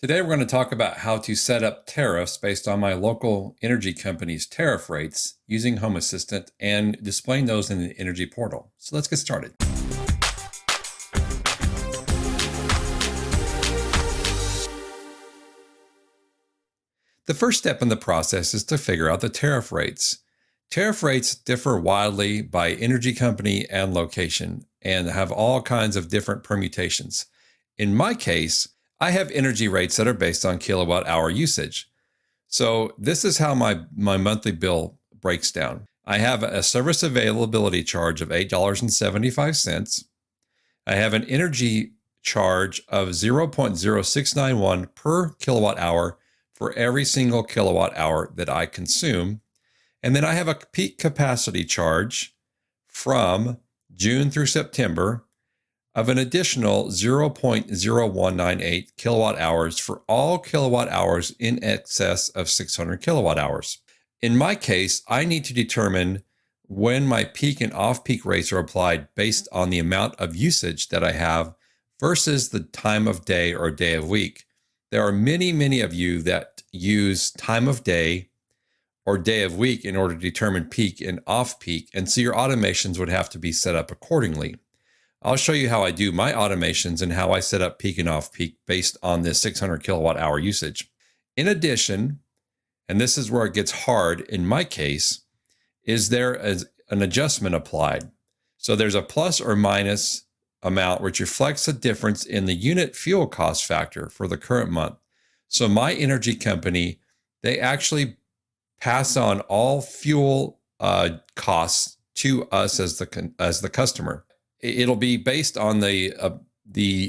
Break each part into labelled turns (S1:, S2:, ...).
S1: Today we're going to talk about how to set up tariffs based on my local energy company's tariff rates using Home Assistant and displaying those in the energy portal. So let's get started. The first step in the process is to figure out the tariff rates. Tariff rates differ wildly by energy company and location and have all kinds of different permutations. In my case, I have energy rates that are based on kilowatt hour usage. So this is how my monthly bill breaks down. I have a service availability charge of $8.75. I have an energy charge of 0.0691 per kilowatt hour for every single kilowatt hour that I consume. And then I have a peak capacity charge from June through September of an additional 0.0198 kilowatt hours for all kilowatt hours in excess of 600 kilowatt hours. In my case, I need to determine when my peak and off-peak rates are applied based on the amount of usage that I have versus the time of day or day of week. There are many of you that use time of day or day of week in order to determine peak and off-peak, and so your automations would have to be set up accordingly. I'll show you how I do my automations and how I set up peak and off-peak based on this 600 kilowatt hour usage. In addition, and this is where it gets hard in my case, is there an adjustment applied. So there's a plus or minus amount which reflects the difference in the unit fuel cost factor for the current month. So my energy company, they actually pass on all fuel costs to us as the customer. It'll be based on the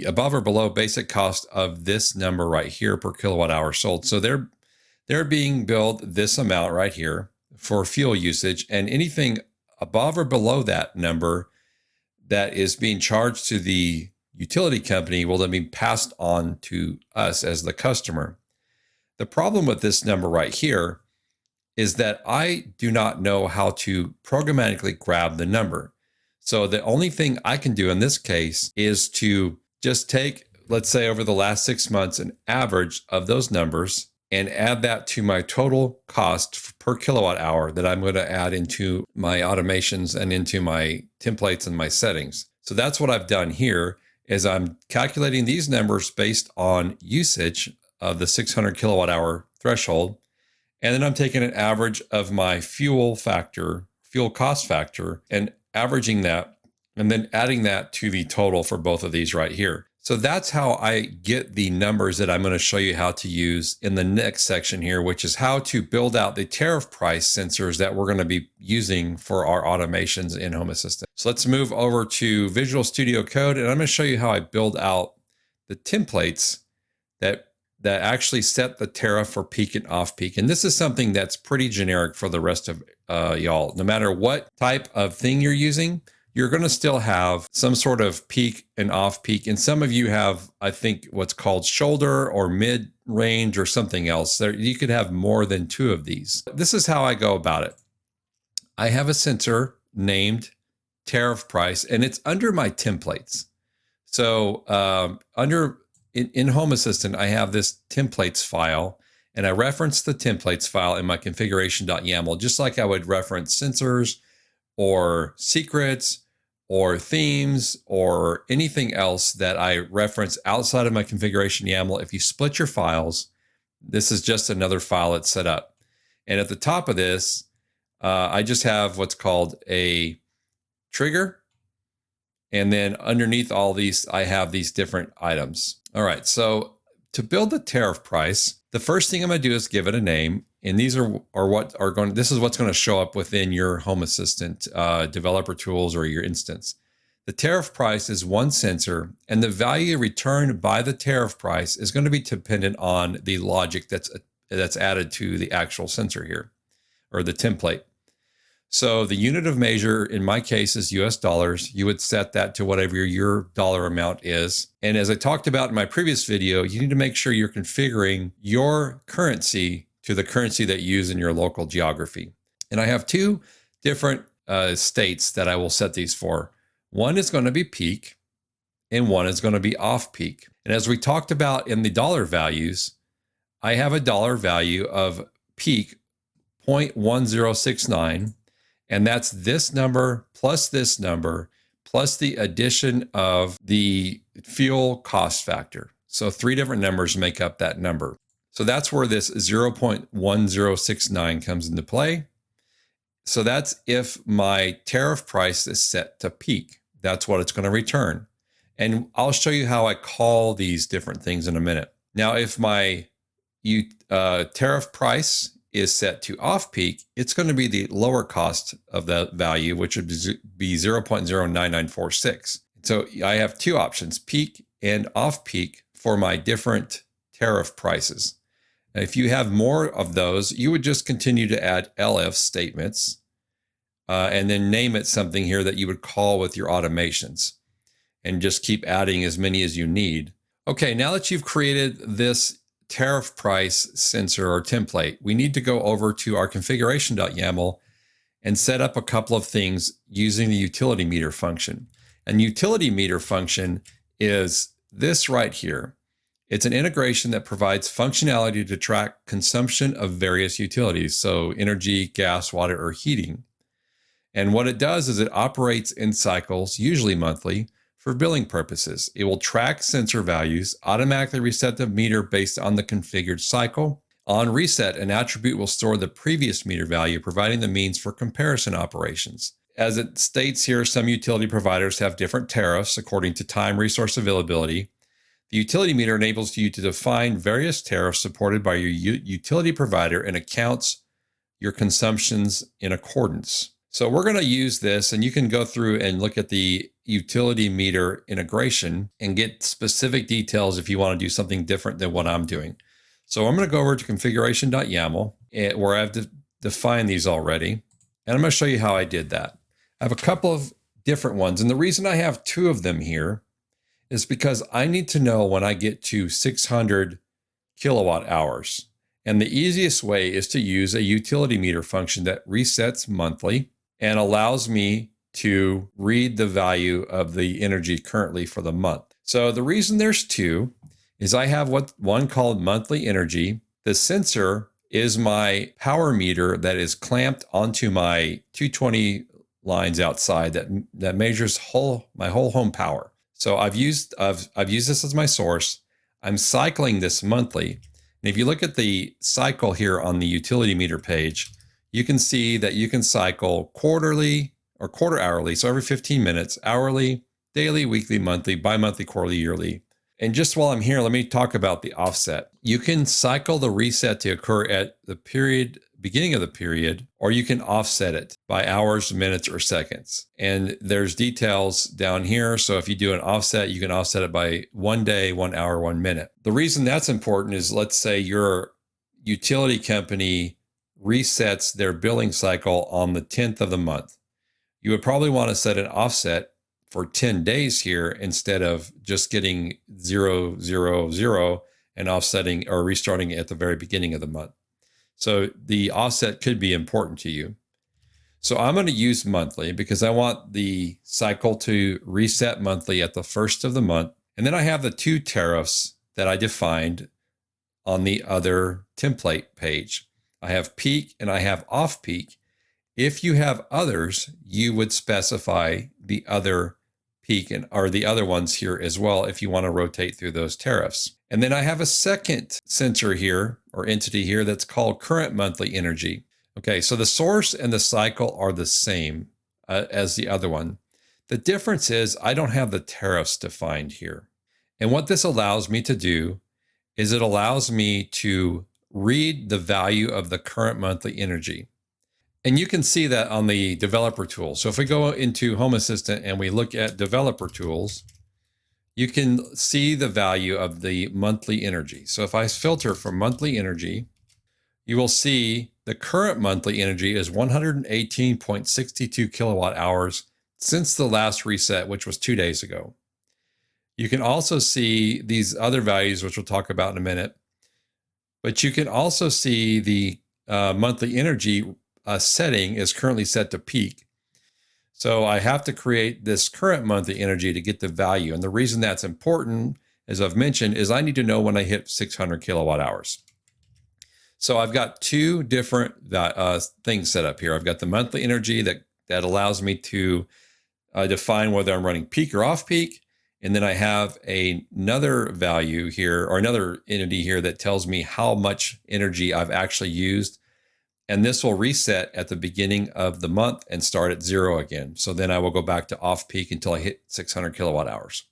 S1: above or below basic cost of this number right here per kilowatt hour sold. So they're being billed this amount right here for fuel usage, and anything above or below that number that is being charged to the utility company will then be passed on to us as the customer. The problem with this number right here is that I do not know how to programmatically grab the number. So the only thing I can do in this case is to just take, let's say over the last 6 months, an average of those numbers and add that to my total cost per kilowatt hour that I'm going to add into my automations and into my templates and my settings. So that's what I've done here is I'm calculating these numbers based on usage of the 600 kilowatt hour threshold. And then I'm taking an average of my fuel cost factor, and averaging that, and then adding that to the total for both of these right here. So that's how I get the numbers that I'm going to show you how to use in the next section here, which is how to build out the tariff price sensors that we're going to be using for our automations in Home Assistant. So let's move over to Visual Studio Code, and I'm going to show you how I build out the templates that actually set the tariff for peak and off peak. And this is something that's pretty generic for the rest of y'all. No matter what type of thing you're using, you're going to still have some sort of peak and off peak. And some of you have, I think, what's called shoulder or mid range or something else. You could have more than two of these. This is how I go about it. I have a sensor named tariff price, and it's under my templates. So in Home Assistant, I have this templates file, and I reference the templates file in my configuration.yaml, just like I would reference sensors or secrets or themes or anything else that I reference outside of my configuration YAML. If you split your files, this is just another file that's set up. And at the top of this, I just have what's called a trigger. And then underneath all these, I have these different items. All right, so to build the tariff price, the first thing I'm going to do is give it a name. And these this is what's going to show up within your Home Assistant developer tools or your instance. The tariff price is one sensor, and the value returned by the tariff price is going to be dependent on the logic that's added to the actual sensor here, or the template. So the unit of measure in my case is US dollars. You would set that to whatever your dollar amount is. And as I talked about in my previous video, you need to make sure you're configuring your currency to the currency that you use in your local geography. And I have two different states that I will set these for. One is going to be peak and one is going to be off peak. And as we talked about in the dollar values, I have a dollar value of peak 0.1069, and that's this number plus the addition of the fuel cost factor. So 3 different numbers make up that number. So that's where this 0.1069 comes into play. So that's if my tariff price is set to peak. That's what it's going to return. And I'll show you how I call these different things in a minute. Now, if my tariff price is set to off-peak, it's going to be the lower cost of the value, which would be 0.09946. So I have 2 options, peak and off-peak, for my different tariff prices. Now, if you have more of those, you would just continue to add elif statements and then name it something here that you would call with your automations, and just keep adding as many as you need. Okay, now that you've created this tariff price sensor or template, we need to go over to our configuration.yaml and set up a couple of things using the utility meter function. And utility meter function is this right here. It's an integration that provides functionality to track consumption of various utilities, so energy, gas, water, or heating. And what it does is it operates in cycles, usually monthly, for billing purposes. It will track sensor values, automatically reset the meter based on the configured cycle. On reset, an attribute will store the previous meter value, providing the means for comparison operations. As it states here, some utility providers have different tariffs according to time resource availability. The utility meter enables you to define various tariffs supported by your utility provider and accounts your consumptions in accordance. So we're going to use this, and you can go through and look at the utility meter integration and get specific details if you want to do something different than what I'm doing. So I'm going to go over to configuration.yaml where I've defined these already, and I'm going to show you how I did that. I have a couple of different ones, and the reason I have 2 of them here is because I need to know when I get to 600 kilowatt hours. And the easiest way is to use a utility meter function that resets monthly and allows me to read the value of the energy currently for the month. So the reason there's 2 is I have one called monthly energy. The sensor is my power meter that is clamped onto my 220 lines outside that measures my whole home power. So I've used this as my source. I'm cycling this monthly. And if you look at the cycle here on the utility meter page, you can see that you can cycle quarterly or quarter hourly. So every 15 minutes, hourly, daily, weekly, monthly, bi-monthly, quarterly, yearly. And just while I'm here, let me talk about the offset. You can cycle the reset to occur at the beginning of the period, or you can offset it by hours, minutes, or seconds. And there's details down here. So if you do an offset, you can offset it by 1 day, 1 hour, 1 minute. The reason that's important is, let's say your utility company resets their billing cycle on the 10th of the month. You would probably want to set an offset for 10 days here instead of just getting 0, 0, 0 and offsetting or restarting at the very beginning of the month. So the offset could be important to you. So I'm going to use monthly because I want the cycle to reset monthly at the first of the month. And then I have the 2 tariffs that I defined on the other template page. I have peak and I have off peak. If you have others, you would specify the other peak or the other ones here as well if you want to rotate through those tariffs. And then I have a second sensor here or entity here that's called current monthly energy. Okay, so the source and the cycle are the same as the other one. The difference is I don't have the tariffs defined here. And what this allows me to do is it allows me to read the value of the current monthly energy. And you can see that on the developer tool. So if we go into Home Assistant and we look at developer tools, you can see the value of the monthly energy. So if I filter for monthly energy, you will see the current monthly energy is 118.62 kilowatt hours since the last reset, which was 2 days ago. You can also see these other values, which we'll talk about in a minute. But you can also see the monthly energy setting is currently set to peak. So I have to create this current monthly energy to get the value. And the reason that's important as I've mentioned, is I need to know when I hit 600 kilowatt hours. So I've got two different things set up here. I've got the monthly energy that allows me to define whether I'm running peak or off peak. And then I have another value here, or another entity here, that tells me how much energy I've actually used. And this will reset at the beginning of the month and start at 0 again. So then I will go back to off peak until I hit 600 kilowatt hours.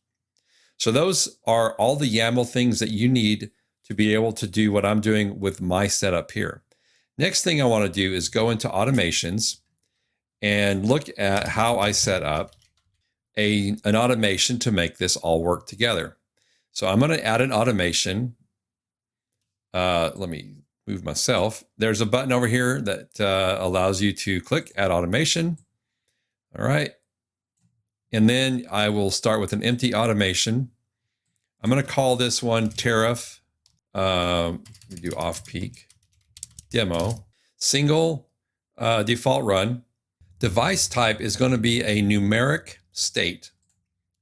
S1: So those are all the YAML things that you need to be able to do what I'm doing with my setup here. Next thing I want to do is go into automations and look at how I set up an automation to make this all work together. So I'm going to add an automation. Let me move myself. There's a button over here that allows you to click Add Automation. All right. And then I will start with an empty automation. I'm going to call this one Tariff. We do off-peak demo. Single default run. Device type is going to be a numeric state,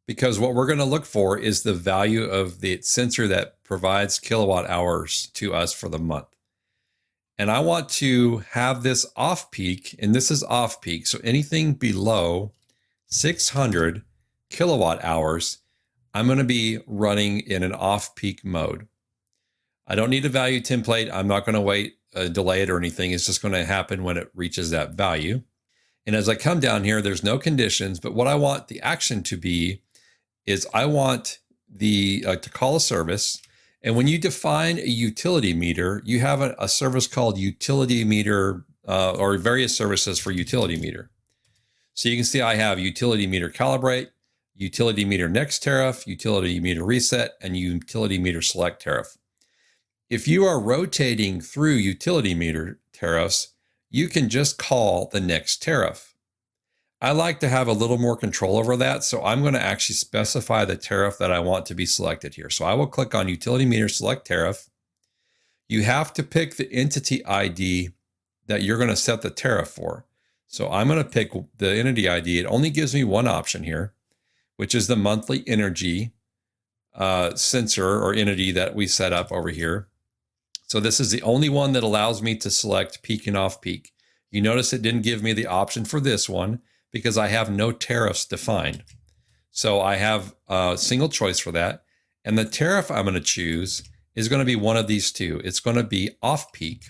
S1: because what we're going to look for is the value of the sensor that provides kilowatt hours to us for the month. And I want to have this off peak, and this is off peak. So anything below 600 kilowatt hours, I'm going to be running in an off peak mode. I don't need a value template. I'm not going to wait, delay it or anything. It's just going to happen when it reaches that value. And as I come down here, there's no conditions, but what I want the action to be is I want the to call a service. And when you define a utility meter, you have a service called utility meter, or various services for utility meter. So you can see I have utility meter calibrate, utility meter next tariff, utility meter reset, and utility meter select tariff. If you are rotating through utility meter tariffs, you can just call the next tariff. I like to have a little more control over that, so I'm going to actually specify the tariff that I want to be selected here. So I will click on utility meter select tariff. You have to pick the entity ID that you're going to set the tariff for. So I'm going to pick the entity ID. It only gives me one option here, which is the monthly energy sensor or entity that we set up over here. So this is the only one that allows me to select peak and off peak. You notice it didn't give me the option for this one because I have no tariffs defined. So I have a single choice for that. And the tariff I'm going to choose is going to be one of these two. It's going to be off peak.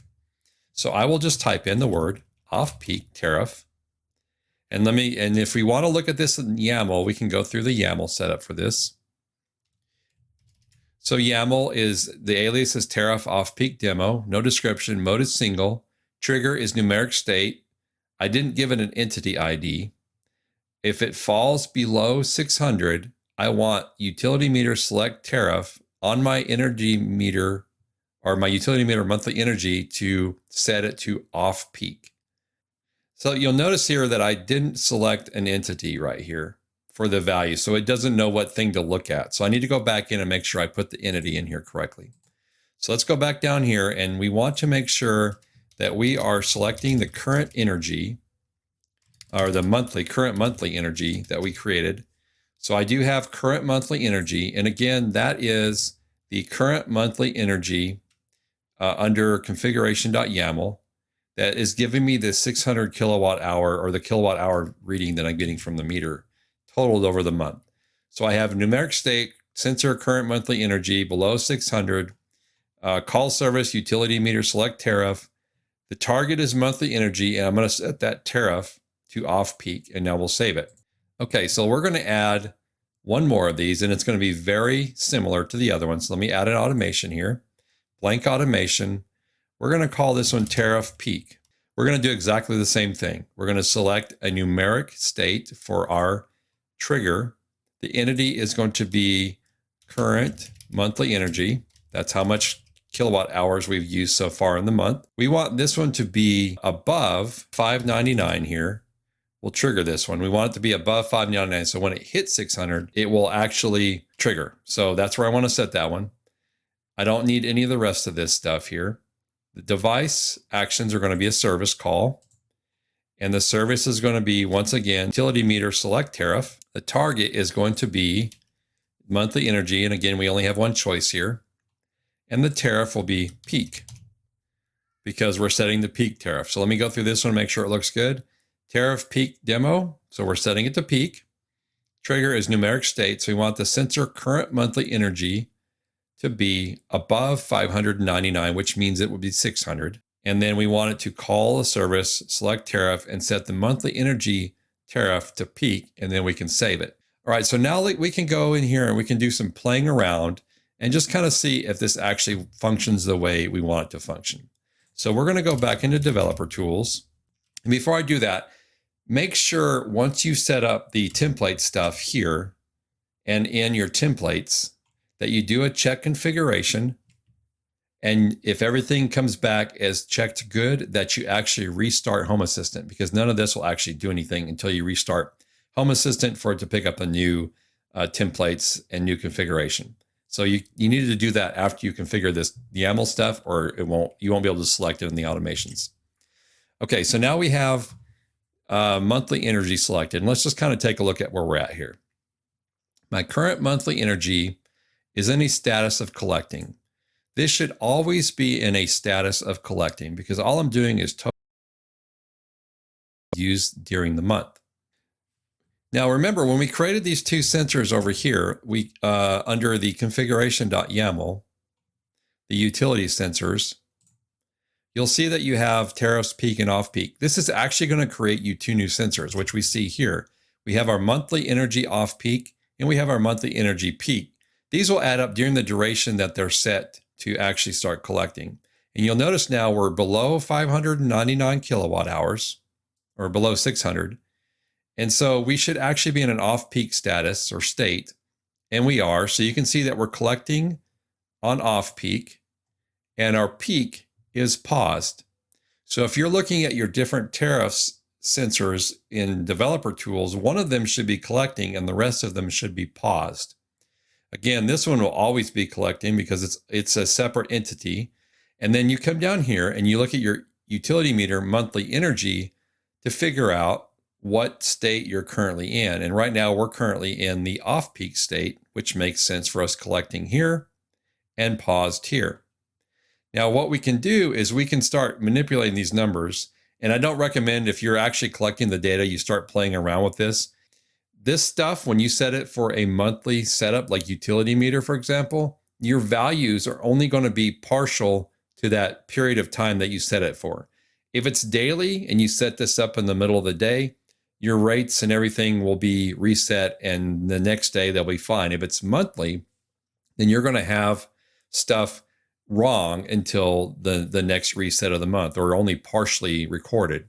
S1: So I will just type in the word off peak tariff. And if we want to look at this in YAML, we can go through the YAML setup for this. So YAML is, the alias is tariff off peak demo, no description, mode is single, trigger is numeric state. I didn't give it an entity ID. If it falls below 600, I want utility meter select tariff on my energy meter, or my utility meter monthly energy, to set it to off peak. So you'll notice here that I didn't select an entity right here for the value. So it doesn't know what thing to look at. So I need to go back in and make sure I put the entity in here correctly. So let's go back down here, and we want to make sure that we are selecting the current energy, or the current monthly energy that we created. So I do have current monthly energy. And again, that is the current monthly energy under configuration.yaml that is giving me the 600 kilowatt hour, or the kilowatt hour reading that I'm getting from the meter totaled over the month. So I have numeric state, sensor current monthly energy below 600, call service, utility meter select tariff. The target is monthly energy, and I'm going to set that tariff to off peak, and now we'll save it. Okay, so we're going to add one more of these, and it's going to be very similar to the other one. So let me add an automation here. Blank automation. We're going to call this one tariff peak. We're going to do exactly the same thing. We're going to select a numeric state for our trigger. The entity is going to be current monthly energy. That's how much kilowatt hours we've used so far in the month. We want this one to be above 599 here. We'll trigger this one. We want it to be above 599. So when it hits 600, it will actually trigger. So that's where I want to set that one. I don't need any of the rest of this stuff here. The device actions are going to be a service call. And the service is going to be, once again, utility meter select tariff. The target is going to be monthly energy, and again, we only have one choice here. And the tariff will be peak because we're setting the peak tariff. So let me go through this one, make sure it looks good. Tariff peak demo, so we're setting it to peak. Trigger is numeric state, so we want the sensor current monthly energy to be above 599, which means it would be 600. And then we want it to call the service, select tariff, and set the monthly energy tariff to peak, and then we can save it. All right, so now we can go in here and we can do some playing around and just kind of see if this actually functions the way we want it to function. So we're going to go back into developer tools. And before I do that, make sure once you set up the template stuff here and in your templates that you do a check configuration. And if everything comes back as checked good, that you actually restart Home Assistant, because none of this will actually do anything until you restart Home Assistant for it to pick up the new templates and new configuration. So you need to do that after you configure this YAML stuff, or you won't be able to select it in the automations. Okay, so now we have monthly energy selected, and let's just kind of take a look at where we're at here. My current monthly energy is in a status of collecting. This should always be in a status of collecting because all I'm doing is used during the month. Now remember, when we created these two sensors over here, we under the configuration.yaml, the utility sensors, you'll see that you have tariffs peak and off peak. This is actually going to create you two new sensors, which we see here. We have our monthly energy off peak and we have our monthly energy peak. These will add up during the duration that they're set to actually start collecting. And you'll notice now we're below 599 kilowatt hours or below 600. And so we should actually be in an off-peak status or state, and we are. So you can see that we're collecting on off-peak, and our peak is paused. So if you're looking at your different tariffs sensors in developer tools, one of them should be collecting and the rest of them should be paused. Again, this one will always be collecting because it's a separate entity. And then you come down here and you look at your utility meter monthly energy to figure out what state you're currently in. And right now we're currently in the off-peak state, which makes sense for us collecting here and paused here. Now what we can do is we can start manipulating these numbers. And I don't recommend, if you're actually collecting the data, you start playing around with this. This stuff, when you set it for a monthly setup, like utility meter, for example, your values are only going to be partial to that period of time that you set it for. If it's daily and you set this up in the middle of the day, your rates and everything will be reset and the next day they'll be fine. If it's monthly, then you're going to have stuff wrong until the next reset of the month, or only partially recorded.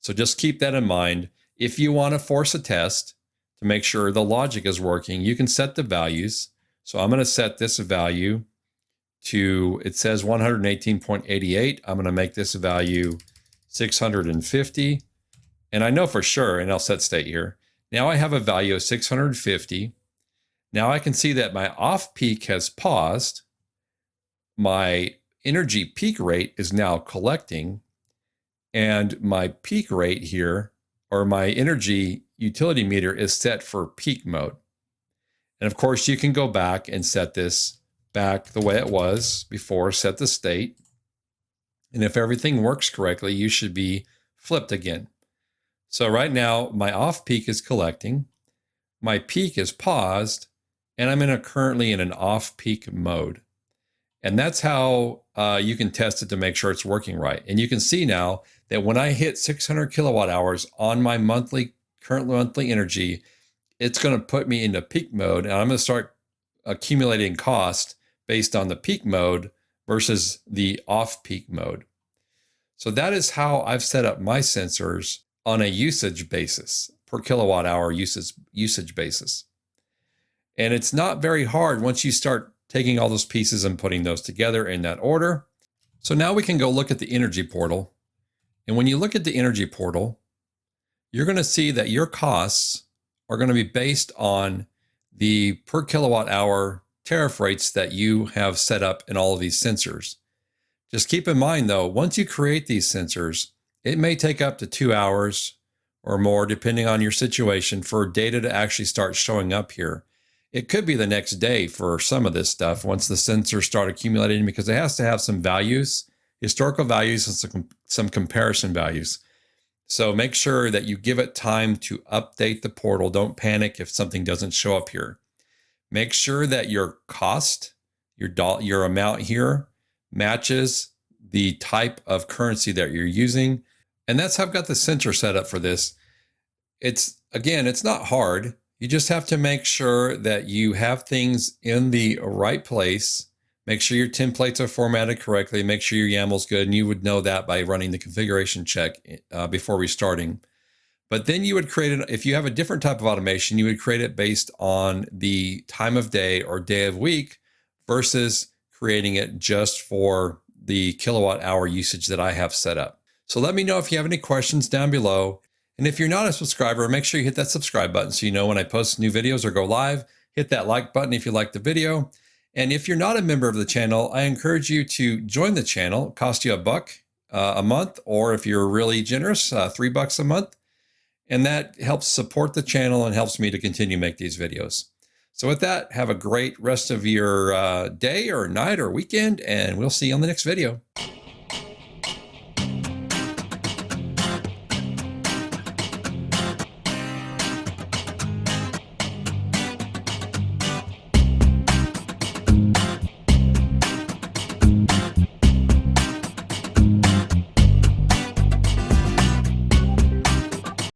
S1: So just keep that in mind. If you want to force a test to make sure the logic is working, you can set the values. So I'm going to set this value to, it says 118.88. I'm going to make this value 650. And I know for sure, and I'll set state here. Now I have a value of 650. Now I can see that my off peak has paused. My energy peak rate is now collecting. And my peak rate here, or my energy utility meter, is set for peak mode. And of course, you can go back and set this back the way it was before, set the state. And if everything works correctly, you should be flipped again. So right now, my off peak is collecting, my peak is paused, and I'm currently in an off peak mode. And that's how you can test it to make sure it's working right. And you can see now that when I hit 600 kilowatt hours on my current monthly energy, it's going to put me into peak mode, and I'm going to start accumulating cost based on the peak mode versus the off peak mode. So that is how I've set up my sensors on a usage basis, per kilowatt hour usage basis. And it's not very hard once you start taking all those pieces and putting those together in that order. So now we can go look at the energy portal. And when you look at the energy portal, you're going to see that your costs are going to be based on the per kilowatt hour tariff rates that you have set up in all of these sensors. Just keep in mind though, once you create these sensors, it may take up to 2 hours or more, depending on your situation, for data to actually start showing up here. It could be the next day for some of this stuff once the sensors start accumulating, because it has to have some values, historical values, and some comparison values. So make sure that you give it time to update the portal. Don't panic if something doesn't show up here. Make sure that your cost, your amount here, matches the type of currency that you're using. And that's how I've got the sensor set up for this. It's not hard. You just have to make sure that you have things in the right place. Make sure your templates are formatted correctly. Make sure your YAML's good. And you would know that by running the configuration check before restarting. But then you would create it, if you have a different type of automation, you would create it based on the time of day or day of week versus creating it just for the kilowatt hour usage that I have set up. So let me know if you have any questions down below. And if you're not a subscriber, make sure you hit that subscribe button so you know when I post new videos or go live. Hit that like button if you like the video. And if you're not a member of the channel, I encourage you to join the channel. It costs you $1 a month, or if you're really generous, $3 a month. And that helps support the channel and helps me to continue to make these videos. So with that, have a great rest of your day or night or weekend, and we'll see you on the next video.